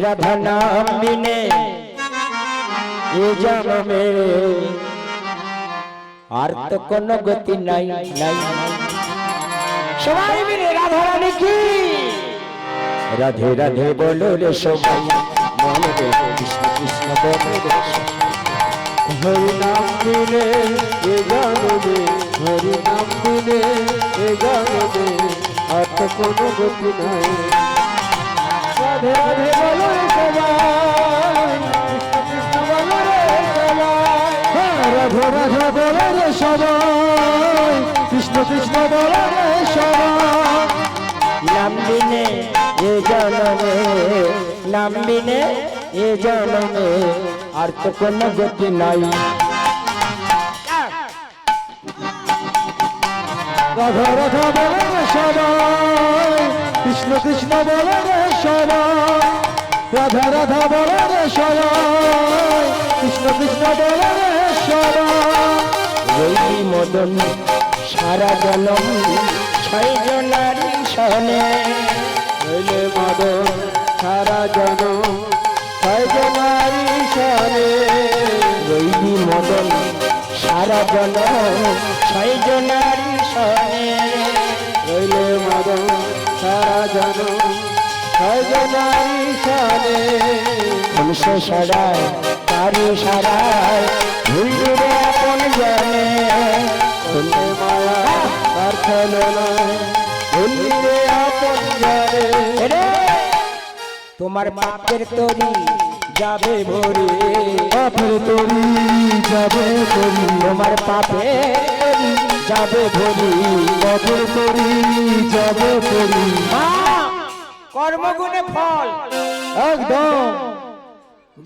রাধা নাম বিনে এ জন্মে আর তো কোনো গতি নাই নাই। সবাই মিলে রাধা রানী কি রাধে রাধে বলো রে সবাই, মনে রে কৃষ্ণ কৃষ্ণ বলো রে। হরি নাম বিনে এ জন্মে, হরি নাম বিনে এ জন্মে আর তো কোনো গতি নাই। রাধে রাধে বলো রে সবাই, কৃষ্ণ কৃষ্ণ বলো রে সবাই। রাধে রাধে বলো রে সবাই, কৃষ্ণ কৃষ্ণ বলো রে সবাই। নাম বিনে এ জন্মে, নাম বিনে এ জন্মে আর তো কোনো গতি নাই। রাধা রাধা বলো রে সবাই, কৃষ্ণ কৃষ্ণ বলো রে সবাই। রাধা রাধা বলো রে সবাই, কৃষ্ণ কৃষ্ণ বলো রে সবাই। রইলি মদন সারা জনম ছয় জনার সনে, রইলে মদন সারা জনম ছয় জনারি সনে। রইলি মদন সারা জনম ছয় জনার সনে। রইলে মদন সারা জনম ছয় জনারি সনে। বংশ সারায় তারি সারায় ভুলবে আপন জনে। বন্দে মায়া তার খেলনায় ভুলিরে আপন জনে। তোমার পাপের তরি যাবে ভরে, পাপের তরি যাবে তরি, তোমার পাপের তরি যাবে ভরি। পাপের তরি যাবে তরি। কর্মগুণে ফল একদম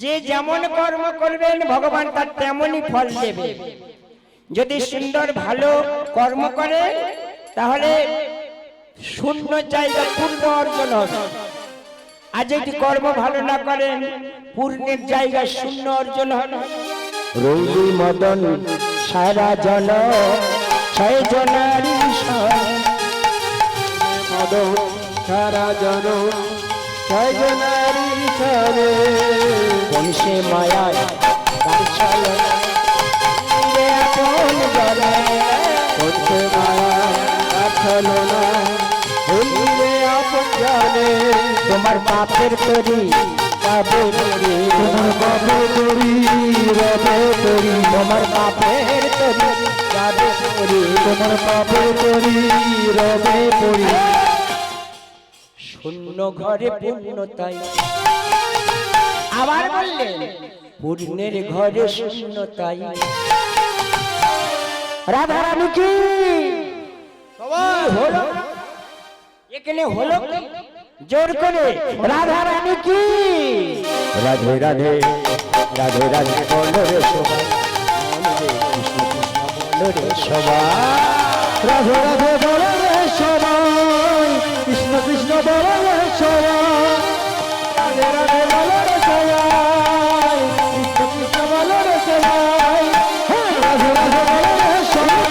যে যেমন কর্ম করবেন ভগবান তার তেমনই ফল দেবে। যদি সুন্দর ভালো কর্ম করে তাহলে শূন্য জায়গা পূর্ণ অর্জন হবে, আর যদি কর্ম ভালো না করেন পূর্ণের জায়গা শূন্য অর্জন হবে। রইলি মদন সারা জন ছয় জনারি মদন সারা জন ছয় জনারি সনে। বংশে মায়ায় তার ছলনা রে আপন জনে। করছে মায়া তার ছলনা ভুলিরে আপন জনে। তোমার পাপের তরি যাবে তরি, তোমার পাপের তরি রবে তরি, তোমার পাপের তরি যাবে তরি। তোমার পাপের তরি রবে তরি। শূন্য ঘরে পূর্ণতাই, আবার বললেন পূর্ণের ঘরে শূন্যতাই। রাধা রানী কি হলো এখানে হলো কি? জোর করে রাধা রানী কি রাধে রাধে রাধে রাধে বলো রে সবাই, কৃষ্ণ কৃষ্ণ বলো রে সবাই। রাধে রাধে বলো রে সবাই, কৃষ্ণ কৃষ্ণ বলো রে সবাই। রাধে রাধে বলো রে সবাই, কৃষ্ণ কৃষ্ণ বলো রে সবাই। রাধে রাধে বলো রে সবাই,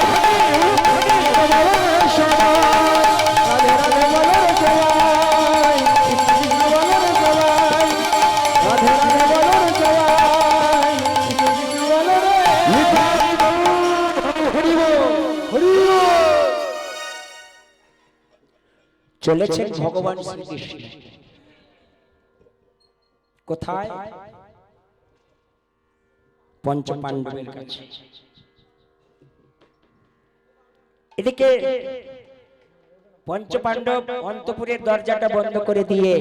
কৃষ্ণ বলো রে সবাই। রাধে রাধে বলো রে সবাই, কৃষ্ণ কৃষ্ণ বলো রে সবাই। রাধে রাধে বলো রে সবাই, কৃষ্ণ কৃষ্ণ বলো রে। হরি বল, হরি বল। চলেছেন ভগবান শ্রীকৃষ্ণ কোথায়? পঞ্চপাণ্ডবের কাছে। এদিকে পঞ্চপাণ্ডব অন্তপুরের দরজাটা বন্ধ করে দিয়ে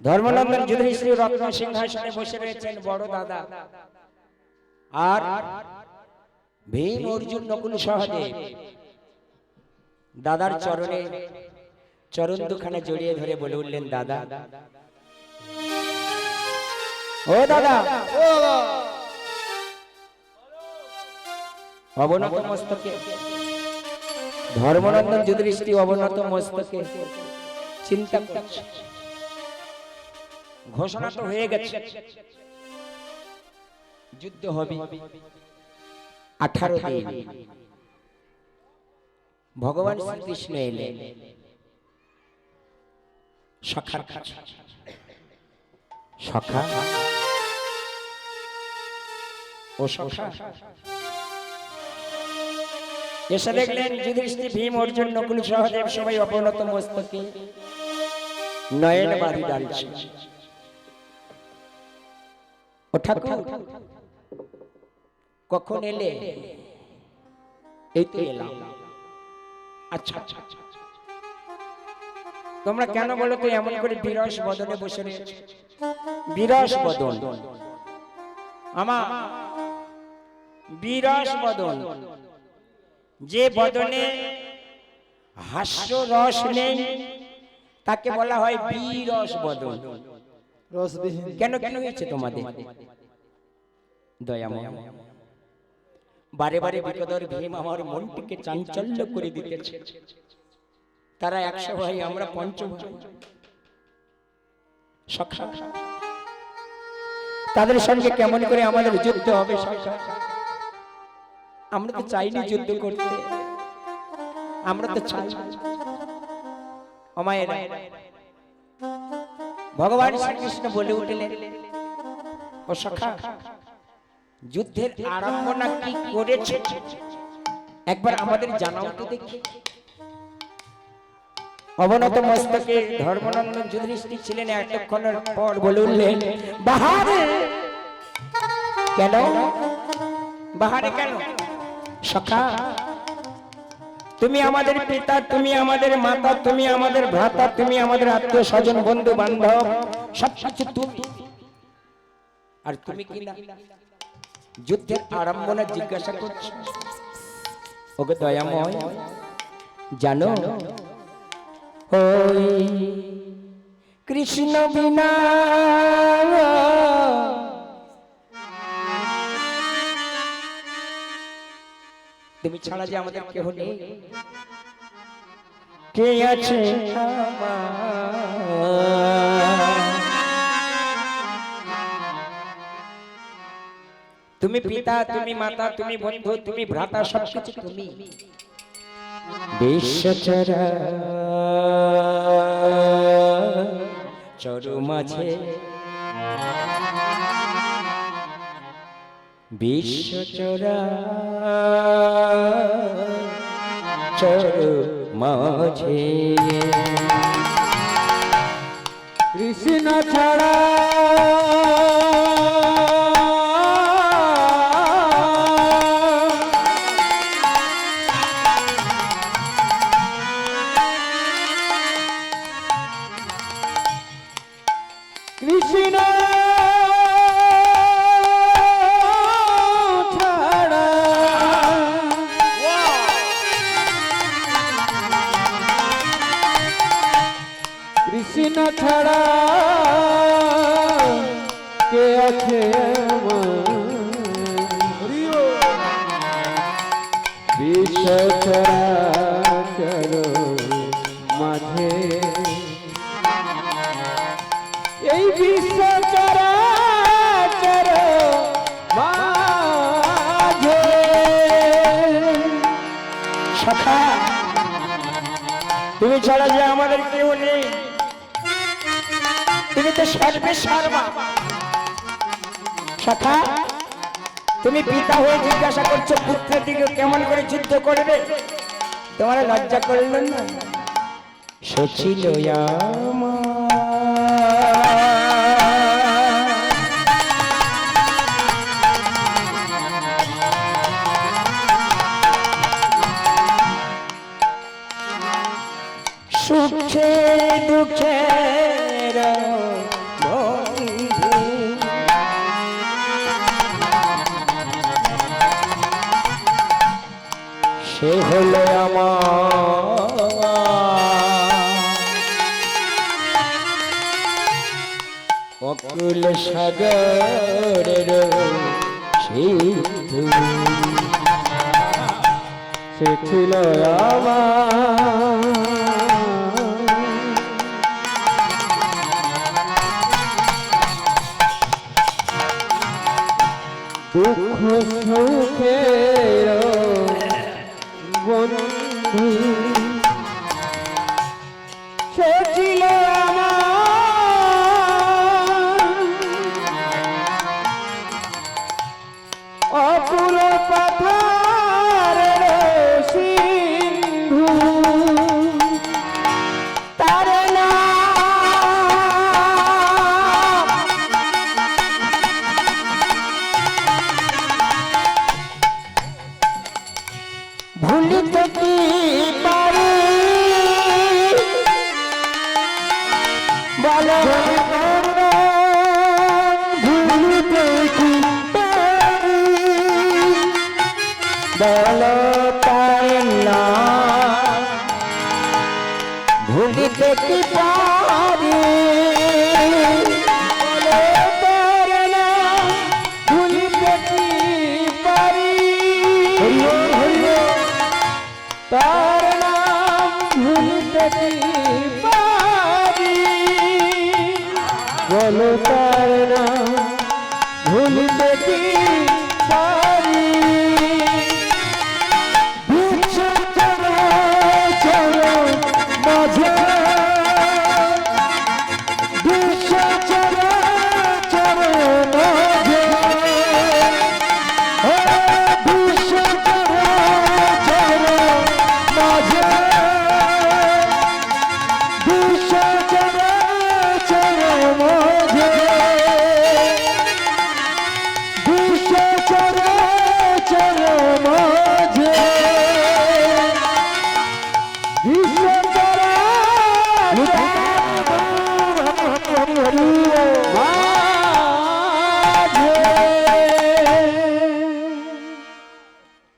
ধর্মনন্দন যুধিষ্ঠির রত্ন সিংহাসনে বসে রয়েছেন বড় দাদা, আর ভীম অর্জুন নকুল সহদেব দাদার চরণে চরণ দুখানে জড়িয়ে ধরে বলে উঠলেন, দাদা ও দাদা, অবনত মস্তকে ধর্মনন্দন যুধিষ্ঠির অবনত মস্তকে চিন্তা করছে। ঘোষণা তো হয়ে গেছে যুদ্ধ হবে 18 দিন। ভগবান শ্রীকৃষ্ণ এলেন, সখার কাছে। সখা ও সখা এসে দেখলেন যুধিষ্ঠির, ভীম, অর্জুন, নকুল, সহদেব সবাই অবনত মস্তকে নয়ন বাড়ি ডালছে। ও ঠাকুর, কখন এলে? এই তো এলাম। আচ্ছা আচ্ছা, তোমরা কেন বলো তো এমন করে বিরস বদনে বসে রয়েছে? বিরস বদন আমার বিরস বদন, যে বদনে হাস্য রস নেই তাকে বলা হয় বিরস বদন। রসবিহীন। কেন কেন হয়েছে তোমাদের? দয়াময়, বারে বারে বিকদর ভীম আমার মনটিকে চাঞ্চল্য করে দিতেছে। তারা 100 ভাই, আমরা 5 ভাই। সখা, তাদের সঙ্গে কেমন করে আমাদের যুদ্ধ হবে? সখা, আমরা তো চাইনি যুদ্ধ করতে, আমরা তো চাই। অমায়েরা, ভগবান শ্রীকৃষ্ণ বলে উঠলেন, ও সখা, যুদ্ধের আরম্ভনা কি করেছে একবার আমাদের জানাও তো দেখি। অবনত মস্তকে ধর্মনন্দন যুধিষ্ঠির ছিলেন। এতক্ষণের পর বলে উঠলেন, বাহারে। কেন বাহারে? কেন? সখা, তুমি আমাদের পিতা, তুমি আমাদের মাতা, তুমি আমাদের ভ্রাতা, তুমি আমাদের আত্মীয় স্বজন, বন্ধু বান্ধব, সবকিছু তুমি। আর তুমি কি না যুদ্ধের আরম্ভনা জিজ্ঞাসা করছো? ওকে দয়াময়, জানো ওই কৃষ্ণ বিনা তুমি ছাড়া যে আমাদের কেহ নেই। কে আছে তুমি পিতা, তুমি মাতা, তুমি বন্ধু, তুমি ভ্রাতা, সবকিছু তুমি। বিশ্বচরাচর মাঝে, বিশ্বচরাচর মাঝে কৃষ্ণ ছাড়া কৃষ্ণ ছাড়া কৃষ্ণ ছাড়া কে আছে বিশ্ব চরাচর মাঝে, এই বিশ্ব চরাচর মাঝে। সখা, তুমি ছাড়া যে আমাদের কেউ নেই, তুমি তো সর্বে সর্বা। সখা, তুমি পিতা হয়ে জিজ্ঞাসা করছো পুত্রের দিকে কেমন করে যুদ্ধ করবে? তোমার লজ্জা করলেন না? সে ছিল সুখে দুঃখের বন্ধু, সে হলো আমার অকুল সাগরের সিন্ধু। সে ছিল আমার দুঃখ সুখের বন্ধু, সে ছিল আমার ভুলিতে কি পারি বলো ভুলিতে কি পারি বলো তার না ভুলিতে কি পারি বলো তার নাম ভুলিতে কি পারি তার নাম ভুলিতে কি পারি বলো তার নাম ভুলিতে কি পারি বিশ্ব চরাচর মাঝে বিশ্ব চরাচর মাঝে ও বিশ্ব চরাচর মাঝে বিশ্ব চরাচর মাঝে বিশ্ব চরাচর মাঝে বিশ্ব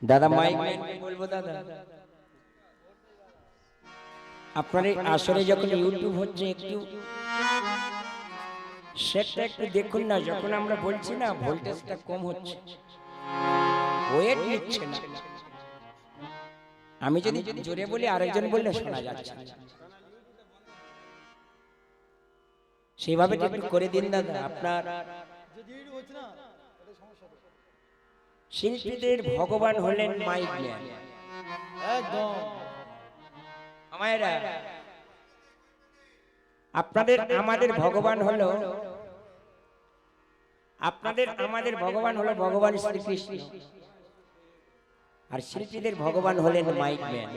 দাদা মাইক বলবো দাদা আপনার এই আসরে যখন ইউটিউব হচ্ছে একটু সেটা একটু দেখুন না যখন আমরা বলছি না ভোল্টেজটা কম হচ্ছে ওয়েট নিচ্ছে না আমি যদি জোরে বলি আরেকজন বললে শোনা যাচ্ছে না। সেইভাবে একটু করে দিন দাদা আপনার শিল্পীদের ভগবান হলেন মাইক ম্যান একদম আমায়রা আপনাদের আমাদের ভগবান হলো আপনাদের আমাদের ভগবান হলো ভগবান শ্রীকৃষ্ণ আর শিল্পীদের ভগবান হলেন মাইক ম্যান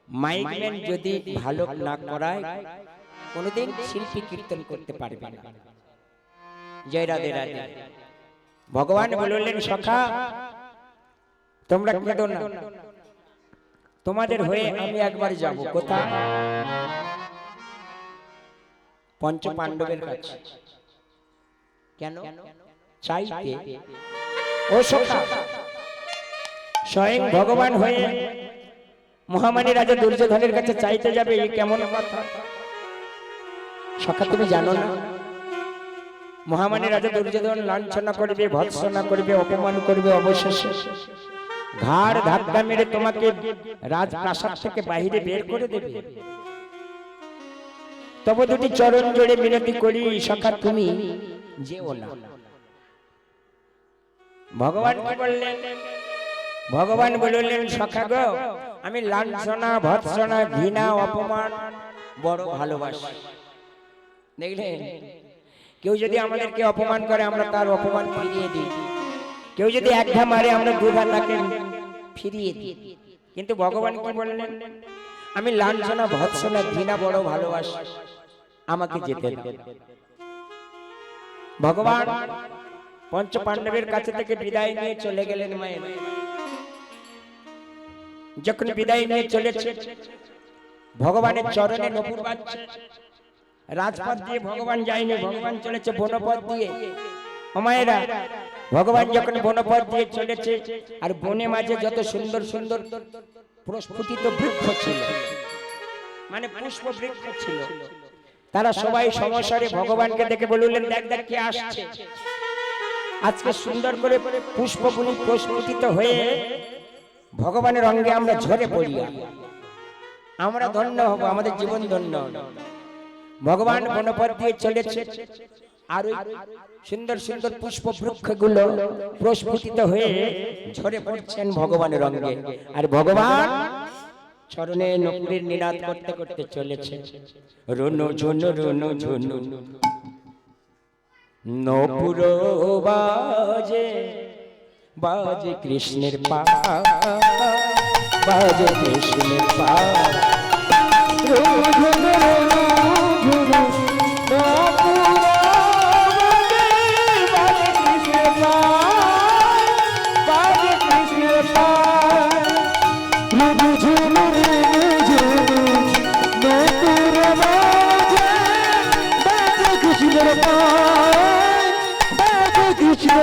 মাইক ম্যান যদি ভালো না করায় কোনোদিন শিল্পী কীর্তন করতে পারবে না। জয় রাধে রাধে। ভগবান বললেন সখা তোমরা কেঁদো না তোমাদের হয়ে আমি একবার যাব কোথায় পঞ্চ পাণ্ডবের কাছে কেন চাইতে ও সখা স্বয়ং ভগবান হয়ে মহামানী রাজা দুর্যোধনের কাছে চাইতে যাবে এই কেমন কথা সখা তুমি জানো না মহামানী রাজা দুর্যোধন লাঞ্ছনা করবে ভৎসনা করবে অপমান করবে অবশেষে ঘাড় ধাক্কা মেরে তোমাকে রাজপ্রাসাদ থেকে বাইরে বের করে দেবে তবে দুটি চরণ জোড়ে মিনতি করি সখা তুমি যেও না। ভগবান কি বললেন ভগবান বললেন সখা গো আমি লাঞ্ছনা ভৎসনা ঘৃণা অপমান বড় ভালোবাসি। দেখলেন কেউ যদি আমাদেরকে অপমান করে আমরা তার অপমান ফিরিয়ে দিই কেউ যদি এক ঘা মারে আমরা দুঘা তাকে ফিরিয়ে দিই কিন্তু ভগবান কি বললেন আমি লাঞ্ছনা ভৎসনা ঘৃণা বড় ভালোবাসি আমাকে যেতে দাও। ভগবান পঞ্চ পাণ্ডবের কাছে থেকে বিদায় নিয়ে চলে গেলেন মায়ের যখন বিদায় নিয়ে চলেছে ভগবানের চরণে নপুর বাজছে রাজপথ দিয়ে ভগবান যায়নি ভগবান চলেছে বনপথ দিয়ে মায়েরা ভগবান যখন বনপথ দিয়ে চলেছে আর বনে মাঝে যত সুন্দর সুন্দর প্রস্ফুটিত বৃক্ষ ছিল মানে পুষ্প বৃক্ষ ছিল তারা সবাই সমস্যারে ভগবানকে দেখে বললেন দেখ দেখ কে আসছে আজকে সুন্দর করে পুষ্পগুলি প্রস্ফুটিত হয়ে ভগবানের অঙ্গে আমরা ঝরে পড়ি আমরা ধন্য হব আমাদের জীবন ধন্য। ভগবান বনপথ দিয়ে চলেছে আর সুন্দর সুন্দর পুষ্প বৃক্ষগুলো প্রস্ফুটিত হয়ে ঝরে পড়ছেন ভগবানের অঙ্গে আর ভগবান চরণে নপুরের নিনাদ করতে করতে চলেছে রুনু ঝুনু রুনু ঝুনু নপুর বাজে বাজে কৃষ্ণের পা বাজে কৃষ্ণের পা রুনু ঝুনু রুনু ঝুনু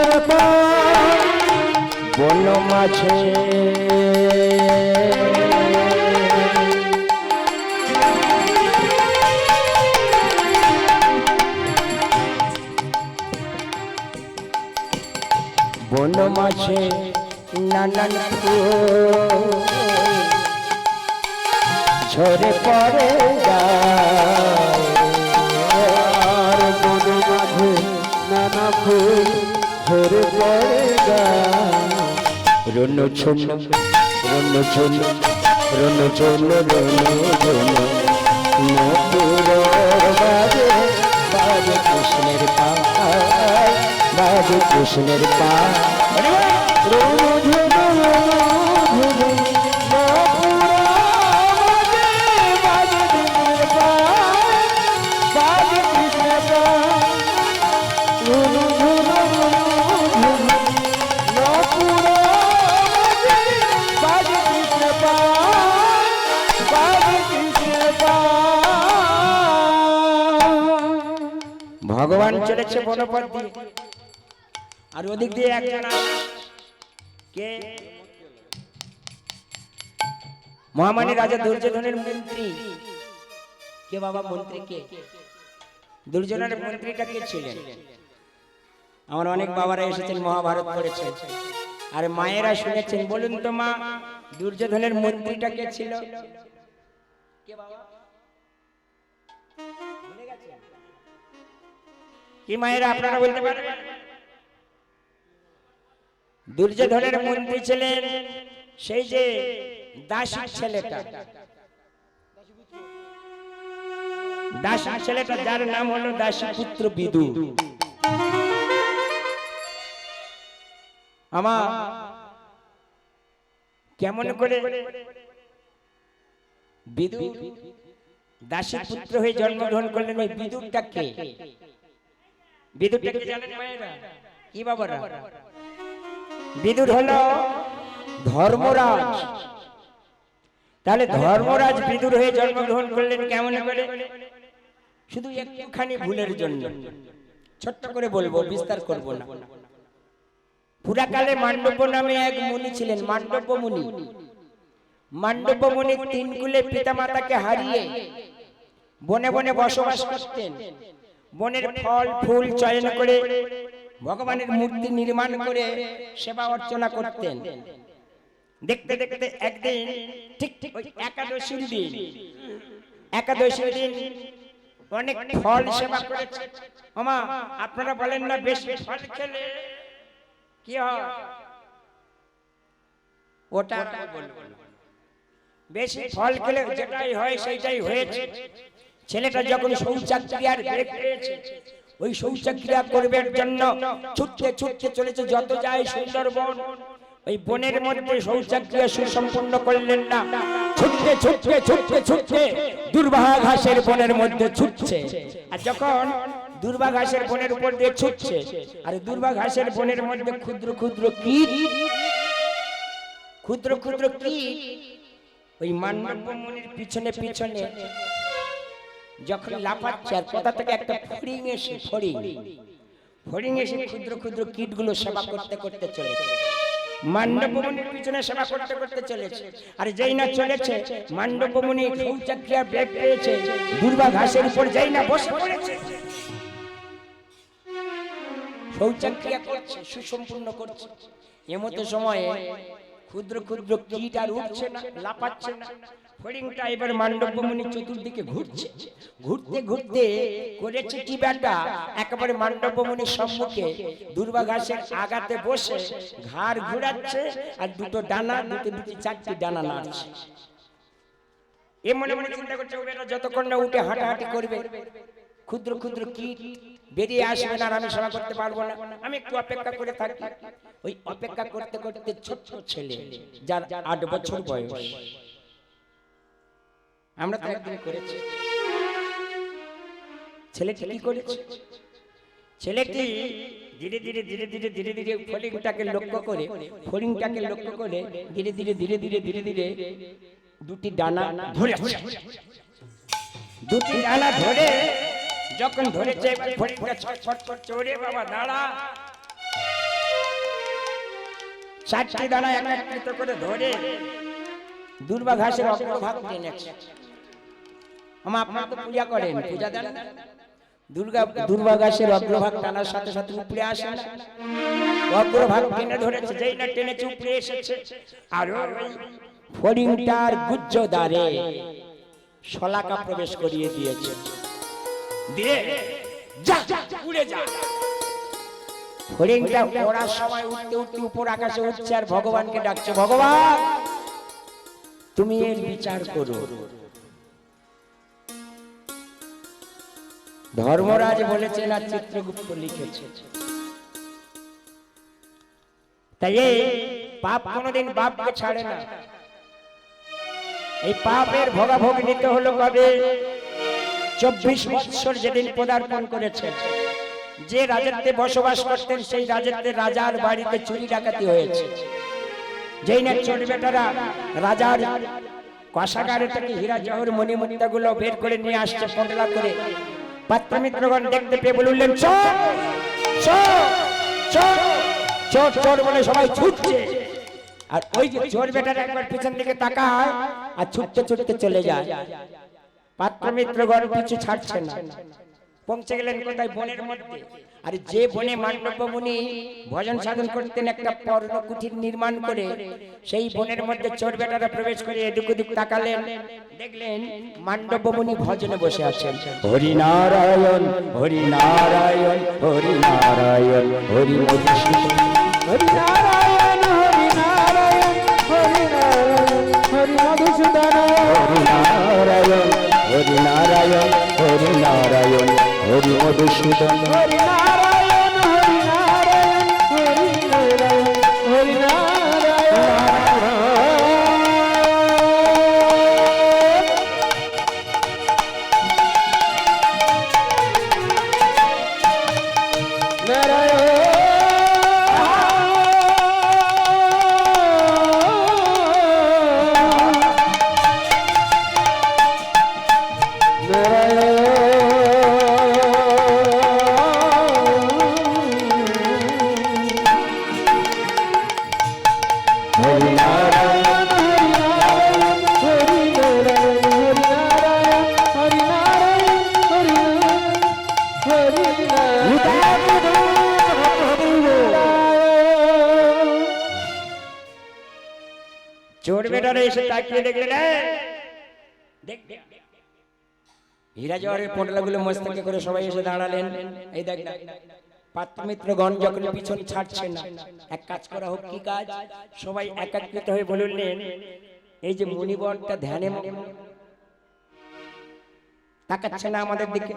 কৃষ্ণের পায় বন মাঝে বন মাঝে নানান ফুল ঝরে পড়ে যায় আর বন মাঝে নানা ফুল ঝরে পড়ে যায় রণ ঝন রণ ঝন রণ ঝন রণ ঝন নপুর বাজে বাজে কৃষ্ণের পায় বাজে কৃষ্ণের পায় ভগবান চলেছে বনপথ দিয়ে আর ওদিক দিয়ে একজন আসে কে মহামানী রাজা দুর্যোধনের মন্ত্রী কে বাবা মন্ত্রী কে দুর্যোধনের মন্ত্রীটা কে ছিলেন আমার অনেক বাবারা এসেছেন মহাভারত পড়েছেন আর মায়েরা শুনেছেন বলুন তো মা দুর্যোধনের মন্ত্রীটা কে ছিল কে বাবা ভুলে গেছেন কি মায়েরা আপনারা বলতে পারবেন দুর্যোধনের মন্ত্রী ছিলেন সেই যে দাসী ছেলেটা দাসী ছেলেটা যার নাম হলো দাসী পুত্র বিদুর আমার কেমন করে বিদুর দাসী পুত্র হয়ে জন্মগ্রহণ করলেন ওই বিদুরটা কে বিদুরটা কে জানেন মায়েরা কি বাবারা বিদুর হলো ধর্মরাজ তাহলে ধর্মরাজ বিদুর হয়ে জন্মগ্রহণ করলেন কেমন করে শুধু একটুখানি ভুলের জন্য ছোট্ট করে বলবো বিস্তার করব না পুরাকালে মান্ডব্য নামে এক মুনি ছিলেন মান্ডব্য মুনি মান্ডব্য মুনি তিন কুলে পিতামাতাকে হারিয়ে বনে বনে বসবাস করতেন বনের ফল ফুল চয়ন করে ভগবানের মূর্তি নির্মাণ করে সেবা অর্চনা করতেন দেখতে দেখতে একদিন ঠিক ঠিক ওই একাদশীর দিন অনেক ফল সেবা করেছে মামা আপনারা বলেন না বেশি ফল খেলে কি হয় ওটা বলবো না বেশি ফল খেলে যেটাই হয় সেইটাই হয়েছে ছেলেটা যখন শৌচাক্রিয়ার ব্রেক পেয়েছে ওই শৌচাক্রিয়া করবার জন্য ছুটতে ছুটতে চলেছে যত যায় সুন্দরবন ওই বনের মধ্যে শৌচাক্রিয়া সুসম্পন্ন করলেন না ছুটতে ছুটতে ছুটতে ছুটতে দুর্বাহা ঘাসের বনের মধ্যে ছুটছে আর যখন দুর্বাহা ঘাসের বনের উপর দিয়ে ছুটছে আর দুর্বাহা ঘাসের বনের মধ্যে ক্ষুদ্র ক্ষুদ্র কীট ওই মান্ডব্য মুনির পিছনে পিছনে যখন লাফাচ্ছে আর কোথা থেকে একটা ফড়িং এসে ক্ষুদ্র ক্ষুদ্র কীটগুলো সেবা করতে করতে চলেছে মান্ডব্য মুনির পিছনে সেবা করতে করতে চলেছে আর যেই না চলেছে মান্ডব্য মুনি শৌচাক্রিয়া ব্রেক পেয়েছে দুর্বাহা ঘাসের উপর যেই না বসে পড়েছে শৌচাক্রিয়া করছে সুসম্পূর্ণ করছে এমতো সময়ে ক্ষুদ্র ক্ষুদ্র কীট আর উঠছে না লাফাচ্ছে না ফড়িংটা এবার মান্ডব্য মুনি চতুর্দিকে ঘুরছে ঘুরতে ঘুরতে করেছে কি ব্যাটা একেবারে মান্ডব্য মুনির সম্মুখে দুর্বাহা ঘাসের আগাতে বসে ঘাড় ঘুরাচ্ছে আর দুটো ডানা দুটি চারটি ডানা নাড়ছে এ মনে মনে চিন্তা করছে ও বেটা যতক্ষণ না উঠে হাঁটাহাঁটি করবে ক্ষুদ্র ক্ষুদ্র কীট বেরিয়ে আসবে না আর আমি সেবা করতে পারবো না আমি একটু অপেক্ষা করে থাকি ওই অপেক্ষা করতে করতে ছোট্ট ছেলে যার 8 বছর বয়স আমরা তো একদিন করেছি ছেলেটি কি করেছে ছেলেটি ধীরে ধীরে ধীরে ধীরে ধীরে ধীরে ফড়িংটাকে লক্ষ্য করে ধীরে ধীরে ধীরে ধীরে ধীরে ধীরে দুটি ডানা ধরে দুটি ডানা ধরে যখন ধরেছে ফড়িংটা ছটফট করছে ওরে বাবা দাঁড়া চারটি দানা একত্রিত করে ধরে দুর্বা ঘাসের অগ্রভাগ টেনেছে। আপনারা তো পূজা করেন, পূজা দেন না? দুর্বা ঘাসের অগ্রভাগ টানার সাথে সাথে উপরে আসে না, অগ্রভাগ টেনে ধরেছে, যেই না টেনেছে উপরে এসেছে। আর ওই ফড়িংটার গুজ্জ দ্বারে শলাকা প্রবেশ করিয়ে দিয়েছে, দিয়ে যা উড়ে যা। হরিণটা ওড়ার সময় উঠতে উঠতে উপর আকাশে উঠছে আর ভগবানকে ডাকছে, ভগবান তুমি এর বিচার করো। ধর্মরাজ বলেছেন আর চিত্রগুপ্ত লিখেছে। তাই এই পাপ কোনোদিন বাপকে ছাড়ে না। এই পাপের ভোগাভোগ নিতে হলো কবে? 24 বৎসর যেদিন পদার্পণ করেছে। যে রাজত্বে বসবাস করতেন সেই রাজত্বে রাজার বাড়িতে চুরি ডাকাতি হয়েছে। যেই না ছোট বেটারা রাজার কষাগারে থেকে হীরা জহর মণিমুক্তা গুলো বের করে নিয়ে আসছে পটলা করে, পাত্রমিত্রগণ দেখতে পেয়ে বললেন চোর চোর চোর চোর চোর বলে সবাই ছুটছে। আর ওই যে চোর বেটারা একবার পিছন দিকে তাকায় আর ছুটতে ছুটতে চলে যায়। পাত্রমিত্রগণ পিছু ছাড়ছে না। পৌঁছে গেলেন কোথায়? বনের মধ্যে। আর যে বনে মান্ডব্য মুনি ভজন সাধন করতেন একটা পর্ণ কুঠির নির্মাণ করে, সেই বনের মধ্যে চোর বেটারা প্রবেশ করে এদিক ওদিক তাকালেন, দেখলেন মান্ডব্য মুনি ভজনে বসে আছেন। হরি নারায়ণ হরি নারায়ণ হরি নারায়ণ হরি মধুসূদন, হরি নারায়ণ হরি নারায়ণ হরি নারায়ণ হরি মধুসূদন, হরি নারায়ণ হরি নারায়ণ হরি নারায়ণ হরি মধুসূদন, হরি নারায়ণ হরি নারায়ণ হরি নারায়ণ হরি চোর বেটারা এসে তাকিয়ে দেখলেন হীরা জহরের পোটলাগুলো মস্তকে করে সবাই এসে দাঁড়ালেন। এই দেখ পাত্রমিত্রগণ যখন পিছন ছাড়ছে না, এক কাজ করা হোক। কি কাজ? সবাই একাকৃত হয়ে বললেন, এই যে মুনিবরটা ধ্যানে তাকাচ্ছে না আমাদের দিকে,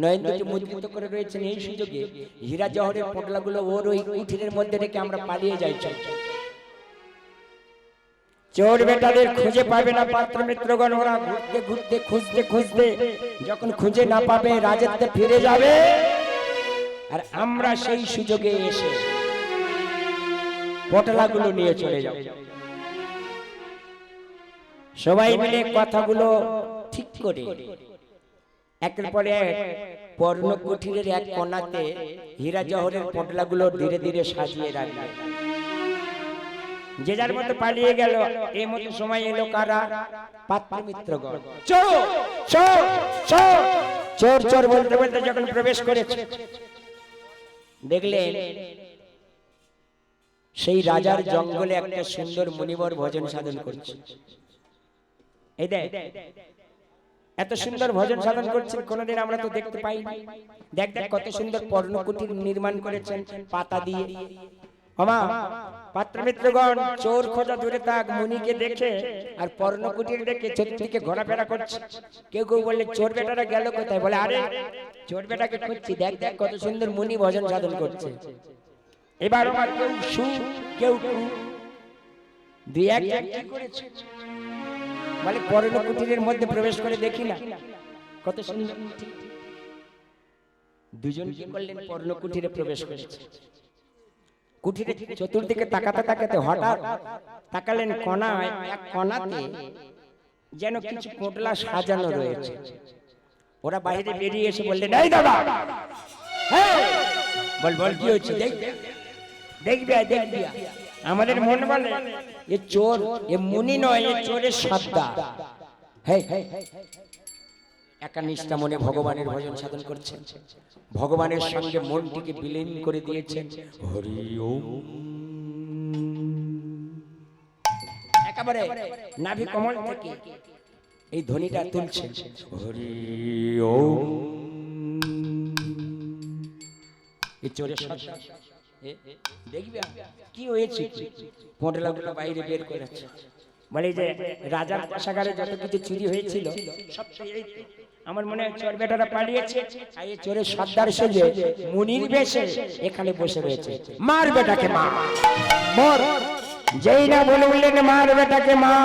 নয়ন দুটি মুদ্রিত করে রয়েছেন, এই সুযোগে হীরা জহরের পোটলাগুলো ওর ওই কুঠিরের মধ্যে রেখে আমরা পালিয়ে যাই। চোর বেটাদের খুঁজে পাবে না পাত্রমিত্রগণ। ওরা ঘুরতে ঘুরতে খুঁজতে খুঁজতে যখন খুঁজে না পাবে রাজত্বে ফিরে যাবে, আর আমরা সেই সুযোগে এসে পটলাগুলো নিয়ে চলে যাব। সবাই মিলে কথাগুলো ঠিক করে একের পরে এক পর্ণ কুঠিরের এক কোণাতে হীরা জহরের পটলাগুলো ধীরে ধীরে সাজিয়ে রাখবে। যে যার মতো পালিয়ে গেল। এই মতো সময় এলো কারা? পাত্রমিত্রগণ। চোর চোর চোর চোর চোর বলতে বলতে যখন প্রবেশ করেছে, দেখলেন সেই রাজার জঙ্গলে একটা সুন্দর মুনিবর ভজন সাধন করছে। এই দেখ এত সুন্দর ভজন সাধন করছেন, কোনোদিন আমরা তো দেখতে পাইনি। দেখ দেখ কত সুন্দর পর্ণকুটির নির্মাণ করেছেন পাতা দিয়ে। আমা পাত্রমিত্রগণ চোর খোঁজা দূরে থাক, মুনিকে দেখে আর পর্ণকুটির দেখে চতুর্দিকে ঘোরাফেরা করছে। কেউ কেউ বললে চোর বেটারা গেল কোথায়? বলে আরে চোর বেটাকে খুঁজছি, দেখ দেখ কত সুন্দর মুনি ভজন সাধন করছে। এবার আমার কেউ সু কেউ দুই একজন কি করেছে বলে পর্ণকুটিরের মধ্যে প্রবেশ করে দেখি না কত সুন্দর। দুজন কি করলেন? পর্ণকুটিরে প্রবেশ করেছে। কুঠিরে চতুর্দিকে তাকাতে তাকাতে হঠাৎ তাকালেন কোণায়, এক কোণাতে যেন কিছু পোটলা সাজানো রয়েছে। ওরা বাইরে বেরিয়ে এসে বললেন, এই দাদা বল বল কি হচ্ছে? দেখবি দেখবি আমাদের মন বলে এ চোর, এ মুনি নয়, এ চোরের সর্দার। হ্যাঁ, একা নিষ্ঠা মনে ভগবানের ভজন সাধন করছেন, ভগবানের সঙ্গে মনটিকে বিলীন করে দিয়েছেন। হরি ওম, একেবারে নাভি কমল থেকে এই ধ্বনিটা তুলছেন, হরি ওম। এই চোরের সর্দার দেখবে কি হয়েছে, পোঁটলাগুলো বাইরে বের করেছে, বলে যে রাজার কোষাগারে যত কিছু চুরি হয়েছিল সব তো এই তো। আমার মনে হয় চোর বেটারা পালিয়েছে, আর এই চোরের সর্দার সেজে মুনির বেশে এখানে বসে রয়েছে। মার বেটাকে মা, মর। যেই না বলে উঠলেন মার বেটাকে মা,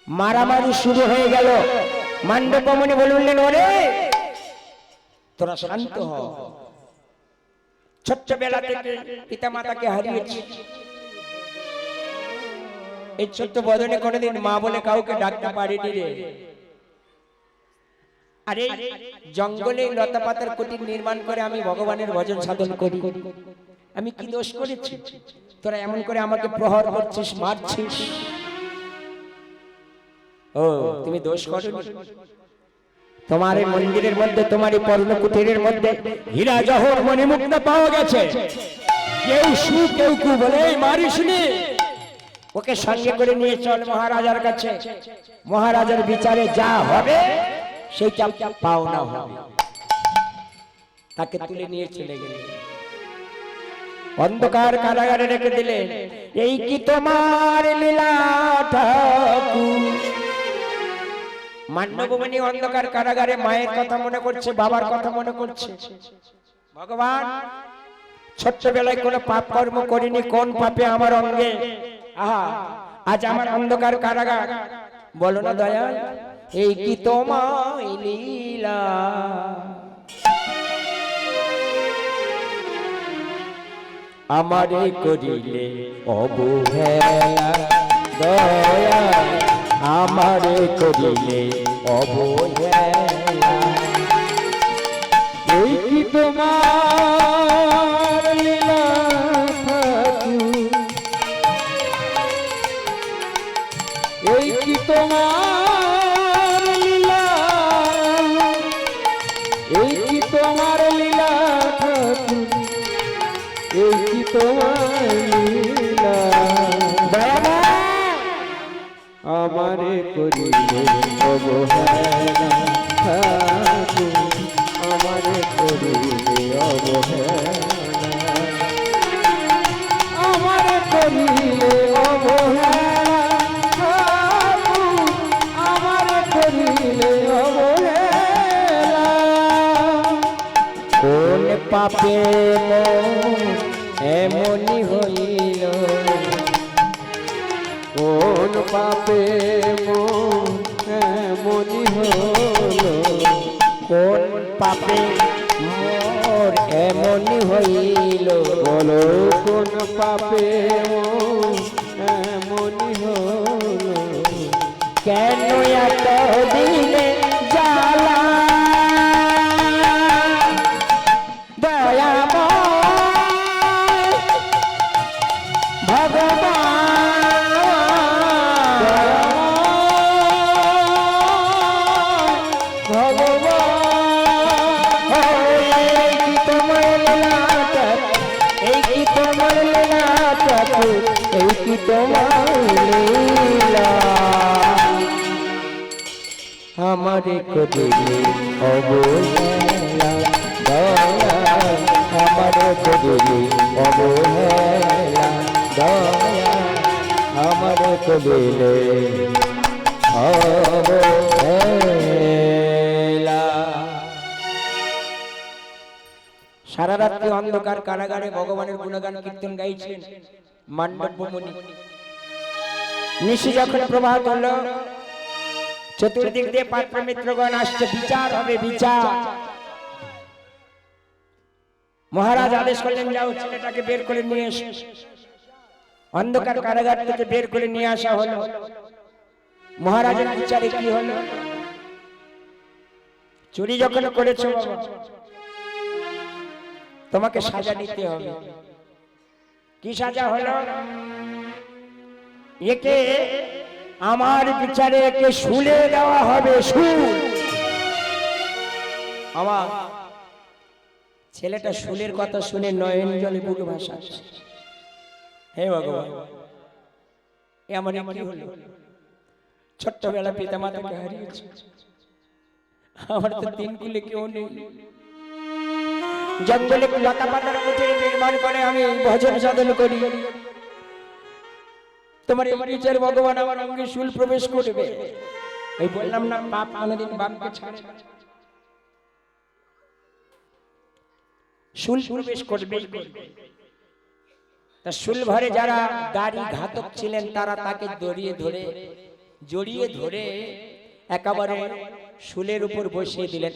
মারামারি শুরু হয়ে গেল। মান্ডবমণি বলে উঠলেন, ওরে তোরা শান্ত হ, ছোট্টবেলা থেকে পিতা মাতাকে হারিয়েছি, এই ছোট্ট বদনে কোনোদিন মা বলে কাউকে ডাকতে পারিনি রে। আরে জঙ্গলে লতা পাতার কুটির নির্মাণ করে আমি ভগবানের ভজন সাধন করি, আমি কি দোষ করেছি তোরা এমন করে আমাকে প্রহার করছিস, মারছিস? ও তুমি দোষ করনি, তোমার এই মন্দিরের মধ্যে, তোমার এই পর্ণকুটিরের মধ্যে হীরা জহর মণিমুক্তা পাওয়া গেছে, কেউ সু কেউ কু বলে মারিসনি, ওকে সঙ্গে করে নিয়ে চল মহারাজার কাছে, মহারাজার বিচারে যা হবে সেইটা পাওনা হবে। তাকে তুলে নিয়ে চলে গেলেন, অন্ধকার কারাগারে রেখে দিলেন। এই কি তোমার লীলা ঠাকুর? মান্ডবমণি অন্ধকার কারাগারে মায়ের কথা মনে করছে, বাবার কথা মনে করছে। ভগবান, ছোট্টবেলায় কোনো পাপ কর্ম করিনি, কোন পাপে আমার অঙ্গে, আহা আজ আমার অন্ধকার কারাগার, বলো না দয়াল এই কি তোমার লীলা? আমারে করিলে অবহেলা দয়া, আমারে করিলে অবহেলা, এই কি তোমার লীলা ঠাকুর, এই কি তোমার লীলা, এই কি তোমার লীলা ঠাকুর, এই কি তোমার লীলা? আমারে করিলে অবহেলা ঠাকুর, আমারে করিলে অবহেলা, আমারে করিলে অবহেলা ঠাকুর, আমারে করিলে অবহেলা। কোন পাপে এমনি হইল, কোন পাপে মন এমনি হলো, কোন পাপে মোর এমনি হইল, বলো কোন পাপে মন এমনি হলো, কেন এত দিলে জ্বালা দয়াময় ভগবান, এই কি তোমার লীলা ঠাকুর, এই কি তোমার লীলা? আমারে করিলে অবহেলা দয়া, আমারে করিলে অবহেলা দয়া, আমারে করিলে অবহেলা। সারা রাত্রি অন্ধকার কারাগারে ভগবানের গুণগান কীর্তন গাইছেন মান্ডবমণি। নিশি যখন প্রভাত হলো, চতুর্দিক দিয়ে পাত্র মিত্রগণ আসছে, বিচার হবে বিচার। মহারাজ আদেশ করলেন, যাও ছেলেটাকে বের করে নিয়ে এসো। অন্ধকার কারাগার থেকে বের করে নিয়ে আসা হলো। মহারাজের বিচারে কি হলো? চুরি যখন করেছো বাবা, তোমাকে সাজা নিতে হবে। কি সাজা হলো? একে আমার বিচারে একে শুলে দেওয়া হবে, শুল। আমার ছেলেটা শুলের কথা শুনে নয়ন জলে বুক ভাসাচ্ছে। হে ভগবান, এমন কি হলো? ছোট্টবেলা পিতা মাতাকে হারিয়েছে, আমার তো তিন কুলে কেউ নেই। জঙ্গলে লতা পাতার মধ্যে নির্মাণ করে আমি ভজন সাধন করি। তোমার এই বিচার ভগবান আমার অঙ্গে শুল প্রবেশ করবে। এই বললাম না, বাপ কোনদিন বাপকে ছাড়ে না। শুল প্রবেশ করবেই করবে। তা শুল ঘরে যারা দাড়ি ঘাতক ছিলেন তারা তাকে জড়িয়ে ধরে একেবারে শুলের উপর বসিয়ে দিলেন।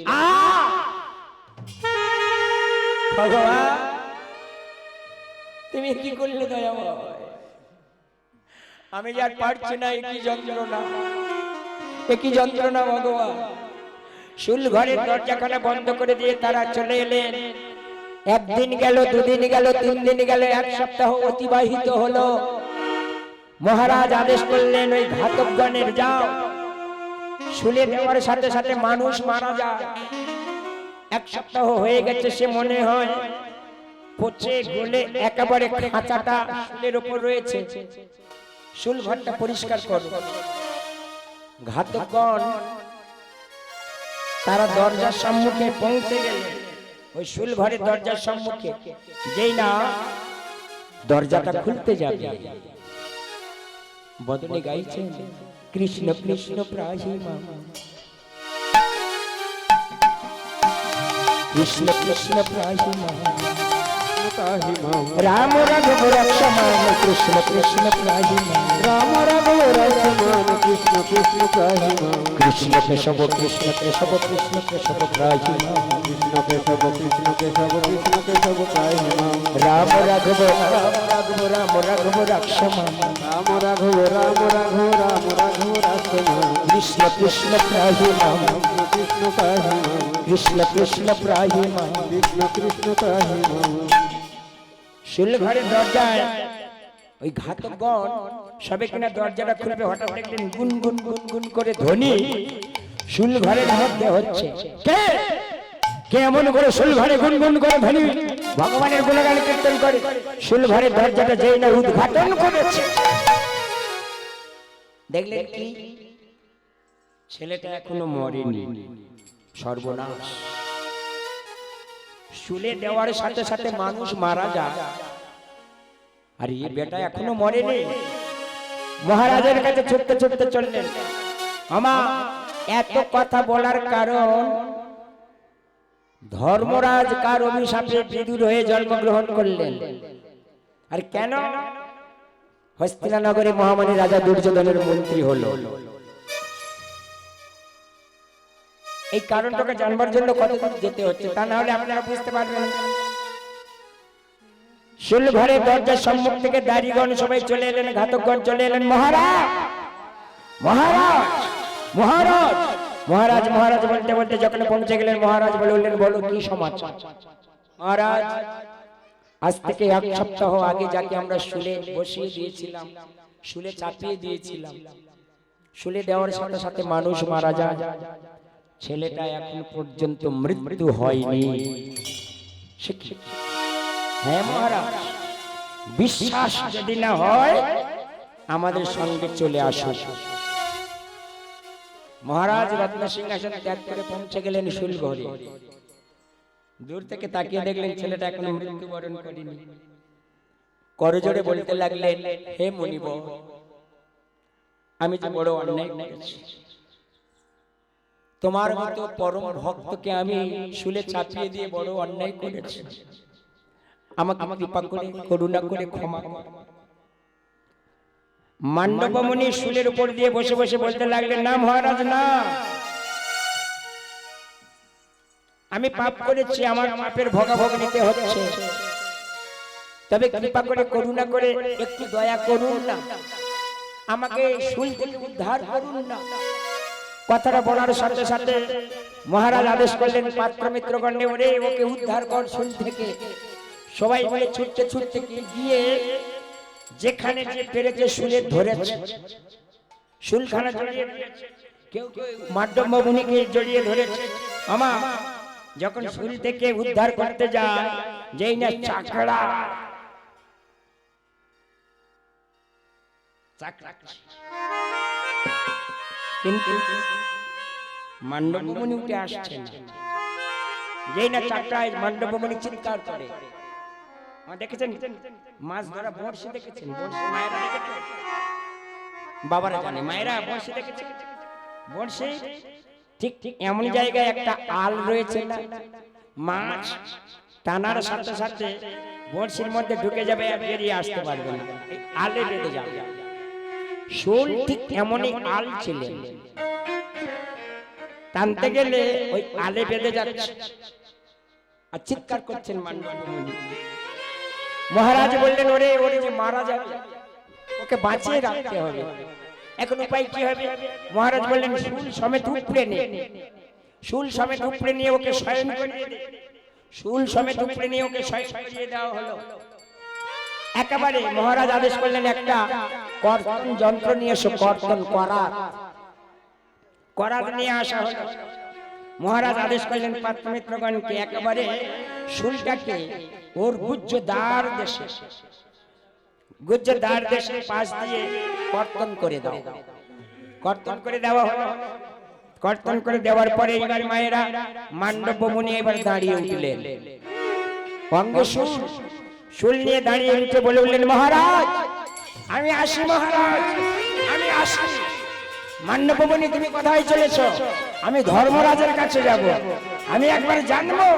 ভগবান, তুমি কি করলে দয়াময়? আমি যার পারছি না, একই যন্ত্রণা, একই যন্ত্রণা ভগবান। শুল ঘরের দরজাখানা বন্ধ করে দিয়ে তারা চলে এলেন। একদিন গেল, দুদিন গেল, 3 দিন গেল, 1 সপ্তাহ অতিবাহিত হলো। মহারাজ আদেশ করলেন, ওই ঘাতকগণের যাও, শুলে দেওয়ার সাথে সাথে মানুষ মারা যায়। 1 সপ্তাহ হয়ে গেছে, সে মনে হয় পচে গলে একেবারে খাঁচাটা শুলের উপর রয়েছে। শুল ঘরটা পরিষ্কার করো। ঘাতকগণ তারা দরজার সম্মুখে পৌঁছে গেলেন। ওই শুল ঘরের দরজার সম্মুখে যেই না দরজাটা খুলতে যাবে, বদনে গাইছেন কৃষ্ণ কৃষ্ণ প্রাহিমা, কৃষ্ণ কৃষ্ণ প্রাহিমা, রাম রাঘব রক্ষমান, কৃষ্ণ কৃষ্ণ প্রাহিমা, রাম রাঘব রক্ষমান, কৃষ্ণ কৃষ্ণ প্রাহিমা, কৃষ্ণ কেশব কৃষ্ণ কেশব কৃষ্ণ কেশব প্রাহিমা, কৃষ্ণ কেশব কৃষ্ণ কেশব কৃষ্ণ কেশব প্রাহিমা, রাম রাঘব রাম রাঘব রাম রাঘব রক্ষমান, রাম রাঘব রাম রাঘব রাম রাঘব রক্ষমান, কৃষ্ণ কৃষ্ণ প্রাহিমা, কৃষ্ণ প্রাহিমা, কৃষ্ণ কৃষ্ণ প্রাহিমা। কৃষ্ণ কৃষ্ণ প্রাহিমা। শুল ঘরের দরজায় ওই ঘাতকগণ সবে কিনা দরজাটা খুলবে, হঠাৎ দেখলেন গুন গুন গুন গুন করে ধ্বনি শুল ঘরের মধ্যে হচ্ছে। কে কে এমন করে শুল ঘরে গুন গুন করে ধ্বনি ভগবানের গুণগান কীর্তন করে? শুল ঘরের দরজাটা যেই না উদ্ঘাটন করেছে, দেখলেন কি ছেলেটা এখনো মরেনি। সর্বনাশ! শুলে দেওয়ার সাথে সাথে মানুষ মারা যায়, আর এই বেটা এখনো মরেনি। মহারাজের কাছে ছুটতে ছুটতে চললেন। আমার এত কথা বলার কারণ, ধর্মরাজ কার অভিশাপে বিদুর হয়ে জন্মগ্রহণ করলেন, আর কেন হস্তিনানগরে মহামানী রাজা দুর্যোধনের মন্ত্রী হলো, এই কারণটাকে জানবার জন্য কতদূর যেতে হচ্ছে, তা না হলে আপনারা বুঝতে পারবেন। শুল ঘরে দরজার সম্মুখ থেকে দাড়িগণ সবাই চলে এলেন, ঘাতকগণ চলে এলেন। মহারাজ মহারাজ মহারাজ মহারাজ মহারাজ বলতে বলতে যখন পৌঁছে গেলেন, মহারাজ বললেন, বলো কি সমাচার? মহারাজ, আজ থেকে 1 সপ্তাহ আগে যাকে আমরা শুলে বসিয়ে দিয়েছিলাম, শুলে চাপিয়ে দিয়েছিলাম, শুলে দেওয়ার সাথে সাথে মানুষ মারা যায়, ছেলেটা এখন পর্যন্ত মৃত্যু হয়নি। হ্যাঁ মহারাজ, বিশ্বাস যদি না হয় আমাদের সঙ্গে চলে আসুন। মহারাজ রত্ন সিংহাসন ত্যাগ করে পৌঁছে গেলেন শুল ঘরে। দূর থেকে তাকিয়ে দেখলেন ছেলেটা এখনো মৃত্যুবরণ করেনি। করজোড়ে বলতে লাগলেন, হে মুনিব, আমি যে বড় অন্যায় করেছি, তোমার মতো পরম ভক্তকে আমি শুলে চাপিয়ে দিয়ে বড় অন্যায় করেছি, আমাকে কৃপা করে করুণা করে ক্ষমা করো। মান্ডব মুনি শুলের উপর দিয়ে বসে বসে বলতে লাগলেন, না মহারাজ না, আমি পাপ করেছি, আমার পাপের ভোগাভোগ নিতে হচ্ছে, তবে কৃপা করে করুণা করে একটু দয়া করুন না, আমাকে শুল থেকে উদ্ধার করুন না। কথাটা বলার সাথে সাথে মহারাজ আদেশ করলেন পাত্র মিত্রগণে, ওরে ওকে উদ্ধার কর শুল থেকে। সবাই মিলে ছুটতে ছুটতে গিয়ে যেখানে যে পেরেছে শুলে ধরেছে, শুলখানা জড়িয়ে ধরেছে, কেউ কেউ মাধ্যম মুনিকে জড়িয়ে ধরেছে। আমা যখন শুল থেকে উদ্ধার করতে যায়, যেই না চাকড়া কিন্তু মান্ডবমণি উঠে আসছে না। যেই না চাকরায় মান্ডবমণি চিৎকার করে। দেখেছেন মাছ ধরা বড়শি দেখেছেন? বড়শি মায়েরা দেখেছেন, বাবারা জানে, মায়েরা বড়শি দেখেছেন। বড়শি ঠিক ঠিক এমন জায়গায় একটা আল রয়েছে না, মাছ টানার সাথে সাথে বড়শির মধ্যে ঢুকে যাবে আর বেরিয়ে আসতে পারবে না, এই আলে বেঁধে যাবে। শোল ঠিক এমনই আল ছিলেন, টানতে গেলে ওই আলে বেঁধে যাচ্ছে আর চিৎকার করছেন মান্ডবমণি। মহারাজ বললেন, ওরে ওরে যে মারা যাবে, ওকে বাঁচিয়ে রাখতে হবে। এখন উপায় কি হবে? মহারাজ বললেন, শুল সমেত উপড়ে নে, শুল সমেত উপড়ে নিয়ে ওকে শয়ন করিয়ে দে। শুল সমেত উপড়ে নিয়ে ওকে শয়ন করিয়ে দেওয়া হলো। একেবারে মহারাজ আদেশ করলেন, একটা কর্তন যন্ত্র নিয়ে এসো, কর্তন করাত নিয়ে আসা হলো। মহারাজ আদেশ করলেন পাত্রমিত্রগণকে, একেবারে শুলটাকে ওর গুজ্জদার দেশে পাশ দিয়ে কর্তন করে দাও। কর্তন করে দেওয়া হলো। কর্তন করে দেওয়ার পরে এবার মায়েরা মান্ডবমণি এবার দাঁড়িয়ে উঠলেন, অঙ্গে শুল নিয়ে দাঁড়িয়ে উঠে বলে উঠলেন, মহারাজ আমি আসি, মহারাজ আমি আসি। মান্ডবমণি তুমি কোথায় চলেছ? আমি ধর্মরাজের কাছে যাব, আমি একবার জানবো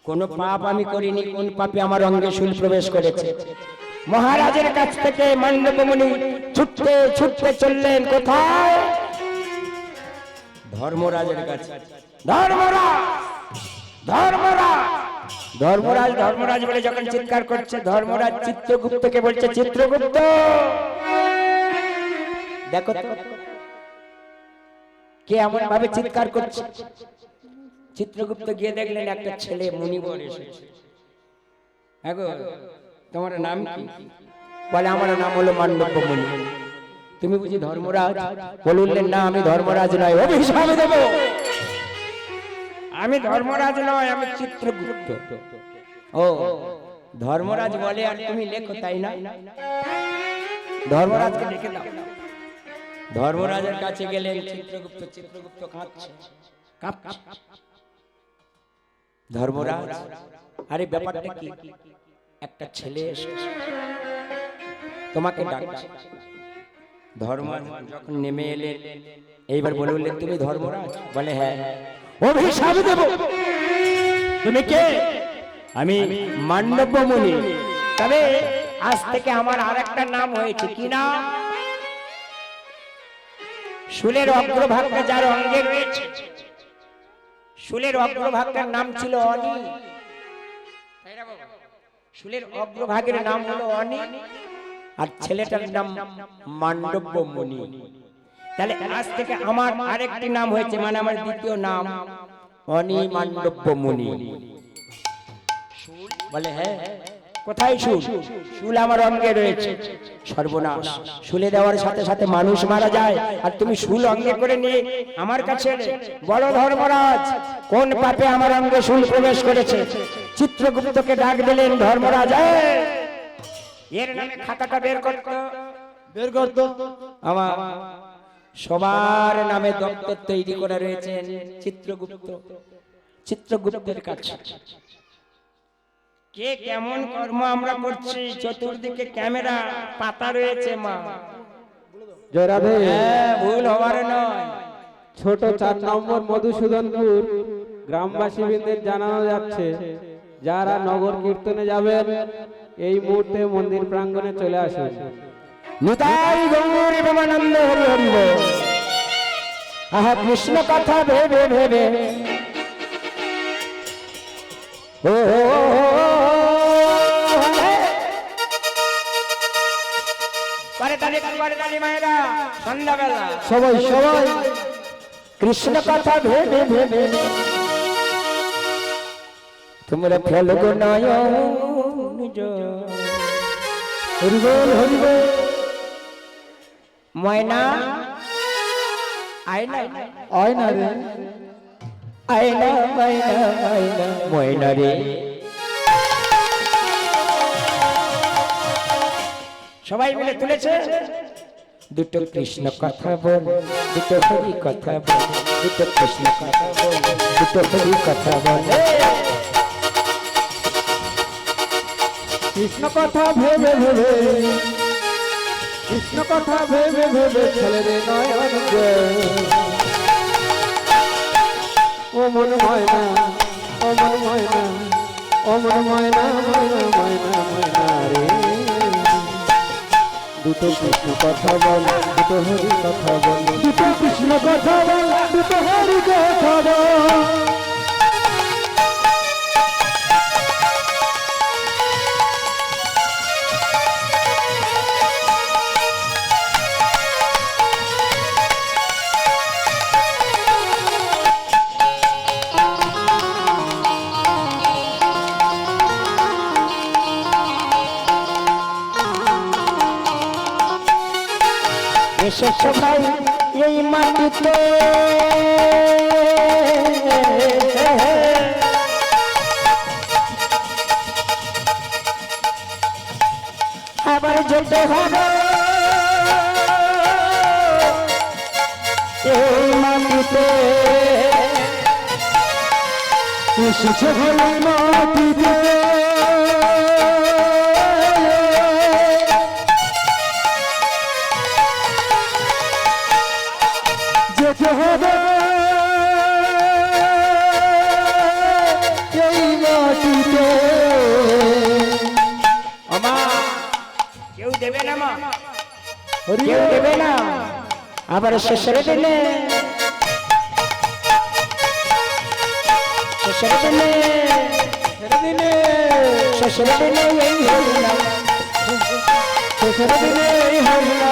কোন পাপ আমি করিনি, কোন পাপে আমার অঙ্গে শুল প্রবেশ করেছে। মহারাজের কাছ থেকে মান্ডবমণি ছুটতে ছুটতে চললেন কোথায়? ধর্মরাজের কাছে। ধর্মরাজ ধর্মরাজ ধর্মরাজ ধর্মরাজ বলে যখন চিৎকার করছে, ধর্মরাজ চিত্রগুপ্তকে বলছে, চিত্রগুপ্ত দেখো তো কে এমন ভাবে চিৎকার করছে। চিত্রগুপ্ত গিয়ে দেখলেন একটা ছেলে মুনিবর এসেছে। তোমার নাম কি? বলে, আমার নাম হলো মান্ডবমণি। তুমি বুঝি ধর্মরাজ? বললেন, না আমি ধর্মরাজ নয়, অভিশাপ দেব। আমি ধর্মরাজ নয়, আমি চিত্রগুপ্ত। ও ধর্মরাজ বলে আর তুমি লেখো, তাই না? ধর্মরাজকে লিখে দাও। ধর্মরাজের কাছে গেলেন চিত্রগুপ্ত। চিত্রগুপ্ত কাঁপছে। ধর্মরাজ, আরে ব্যাপারটা কি? একটা ছেলে এসেছে, তোমাকে ডাকছে। ধর্মরাজ যখন নেমে এলেন, এইবার বলে উঠলেন, তুমি ধর্মরাজ? বলে, হ্যাঁ। অভিশাপ দেব। তুমি কে? আমি মান্ডবমণি। তবে আজ থেকে আমার আরেকটা নাম হয়েছে। কি নাম? শুলের অগ্রভাগটা যার অঙ্গে রয়েছে, শুলের অগ্রভাগটার নাম ছিল অনি। শুলের অগ্রভাগের নাম হলো অনি, আর ছেলেটার নাম মান্ডবমণি। তাহলে আজ থেকে আমার আরেকটি নাম হয়েছে, মানে আমার দ্বিতীয় নাম অনি মান্ডবমণি। বলে, হ্যাঁ। কোথায় শুল? শুল আমার অঙ্গে রয়েছে। সর্বনাশ, শুলে দেওয়ার সাথে সাথে মানুষ মারা যায়, আর তুমি শুল অঙ্গে করে নিয়ে আমার কাছে এলে। বলো ধর্মরাজ, কোন পাপে আমার অঙ্গে শুল প্রবেশ করেছে? চিত্রগুপ্তকে ডাক দিলেন। ধর্মরাজ এর নামে খাতাটা বের করতো। আমার সবার নামে দপ্তর তৈরি করা রয়েছে চিত্রগুপ্ত। চিত্রগুপ্তের কাছে কে কেমন কর্ম আমরা করছি, চতুর্দিকে ক্যামেরা পাতা রয়েছে। মা জয় রাধে। ভুল হওয়ার নয়। ছোট 4 নম্বর মধুসূদনপুর গ্রামবাসীদের জানানো যাচ্ছে, যারা নগর কীর্তনে যাবেন এই মুহূর্তে মন্দির প্রাঙ্গণে চলে আসুন। নিতাই গৌর প্রেমানন্দ হরি হরি বল। আহা কৃষ্ণ কথা ভেবে ভেবে ও মায়েরা সন্ধ্যাবেলা সবাই কৃষ্ণ কথা ভেবে ভেবে তোমরা ফেলো গো নয়ন হরি বল হরি বল। ময়না আয়না আয়না রে আয়না ময়না আয়না ময়না রে। সবাই মিলে তুলেছে। দুটো কৃষ্ণ কথা বল, দুটো হরি কথা বল, দুটো কৃষ্ণ কথা বল, দুটো হরি কথা বল। কৃষ্ণ কথা ভেবে ভেবে, কৃষ্ণ কথা ভেবে ভেবে ছেলে রে নয়ন গে। ও মন ময়না, ও মন ময়না, ও মন ময়না, ময়না ময়না ময়না রে। দুটো কৃষ্ণ কথা বল, দুটো হরি কথা বল, দুটো কৃষ্ণ কথা বল, দুটো হরি কথা বল। এসো সবাই এই মাটিতে, আবার যেতে হবে এই মাটিতে। এসেছে হলো মাটিতে, যেতে হবে এই মাটিতে। আমা কেউ দেবে না, মা হরি কেউ বল। দেবে না। আবার শেষের দিনে, শেষের দিনে, ছেড়ে দিলে, শেষের দিনে এই হরিনাম। ছেড়ে দিলে এই হরিলা।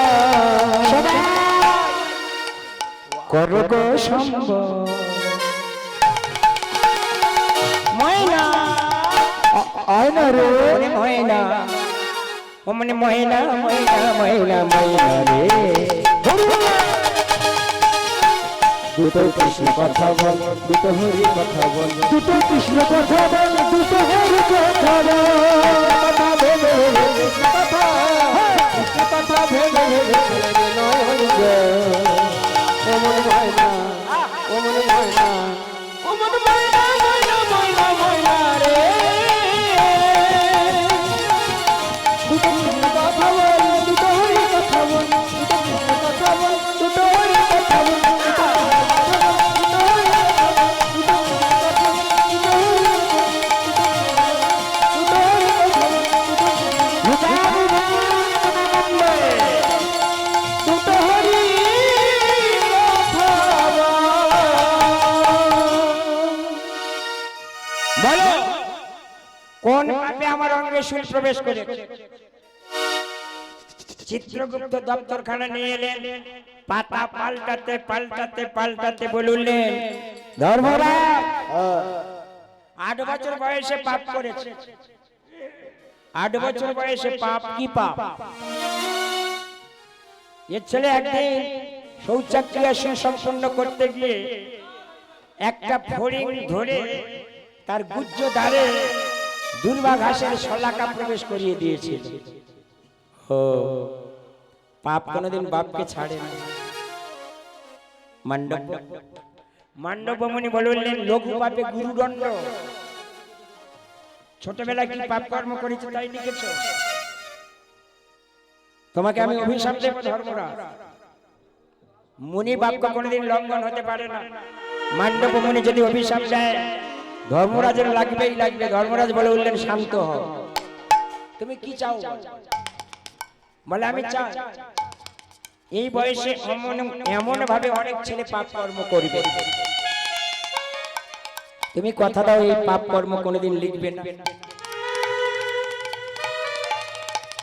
সবাই করো গো সম্ভব। ময়না আয়না রে মনে ময়না, ও মনে ময়না ময়না ময়না ময়না রে। দুটো কৃষ্ণ কথা বল, দুটো হরি কথা বল, দুটো কৃষ্ণ কথা বল, দুটো হরি কথা বল। কথা ভেবে ভেবে কৃষ্ণ কথা, কৃষ্ণ কথা ভেবে ভেবে ছেলে রে নয়ন গে। ও মন ময়না, ও মন ময়না, ও মন ময়না ময়না ময়না ময়না রে। দুটো কৃষ্ণ কথা বল, দুটো হরি কথা বল, দুটো কৃষ্ণ কথা বল, দুটো হরি কথা বল। বলো কোন পাপে আমার অঙ্গে শুল প্রবেশ করে? চিত্রগুপ্ত দপ্তরখানা নিয়ে এলেন, পাতা পাল্টাতে পাল্টাতে পাল্টাতে বললেন, ধর্মরাজ 8 বছর বয়সে পাপ করেছে। 8 বছর বয়সে পাপ কি পাপ? এর ছেলে একদিন শৌচাক্রিয়া সম্পন্ন করতে গিয়ে একটা ফড়িং ধরে তার গুজ্জ দ্বারে দুর্বা ঘাসের শলাকা প্রবেশ করিয়ে দিয়েছিল। ও পাপ কোনদিন বাপকে ছাড়ে না। মান্ডব মুনি বললেন, লঘু পাপে গুরুদণ্ড। ছোটবেলায় কি পাপ কর্ম করেছে তাই লিখেছ? তোমাকে আমি অভিশাপ দেব ধর্মরাজ। মুনি বাক্য কোনদিন লঙ্ঘন হতে পারে না। মান্ডব মুনি যদি অভিশাপ দেয় ধর্মরাজের লাগবেই লাগবে। ধর্মরাজ বলে উঠলেন, শান্ত হও, তুমি কি চাও? বলে আমি চাই এই বয়সে এমন ভাবে অনেক ছেলে পাপ কর্ম করবে, তুমি কথা দাও এই পাপ কর্ম কোনোদিন লিখবে না।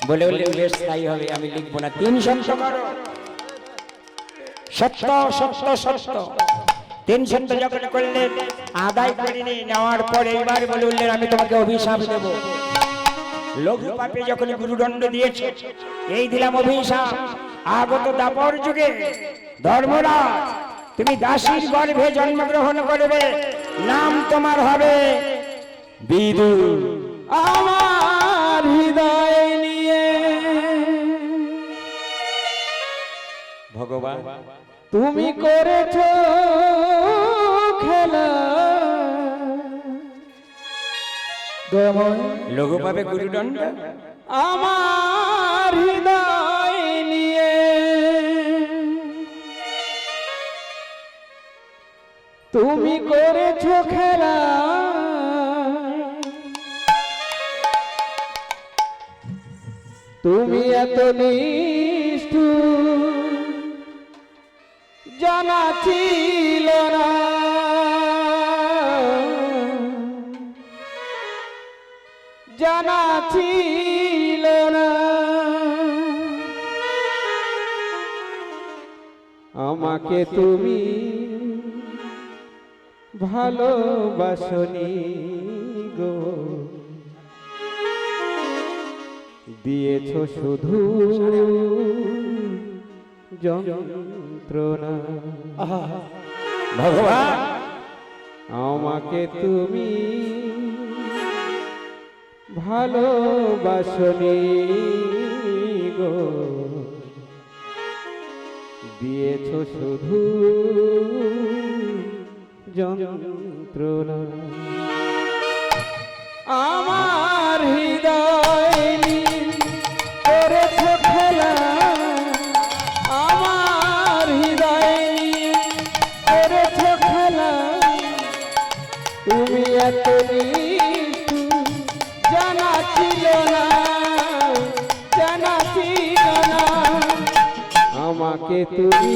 বলে বললেন, বেশ তাই হবে, আমি লিখবো না। 3 সত্য করো, সত্য সত্য সত্য। টেনশন তো যখন করলেন আদায় করিনি, নেওয়ার পরে এবার বলে উঠলেন আমি তোমাকে অভিশাপ দেব। লঘু পাপে যখন গুরুদণ্ড দিয়েছে, এই দিলাম অভিশাপ, আগত দাপর যুগে ধর্মরাজ তুমি দাসীর গর্ভে জন্মগ্রহণ করবে, নাম তোমার হবে বিদুর। আমার হৃদয় নিয়ে ভগবান তুমি করেছ খেলা, দয়াময় লঘু পাপে গুরুদণ্ড আমার হৃদয় নিয়ে তুমি করেছ খেলা, তুমি এত নিষ্ঠুর জানা ছিল না, জানা ছিল না, আমাকে তুমি ভালোবাসনি গো, দিয়েছ শুধু যন্ত্রণা। ভগবান আমাকে তুমি ভালোবাসনি গো, দিয়েছ শুধু যন্ত্রণা। আমার হৃদয় নিয়ে করেছ খেলা, আমার হৃদয় নিয়ে করেছ খেলা, তুমি এত নিষ্ঠুর জানা ছিল না, জানা ছিল না, আমাকে তুমি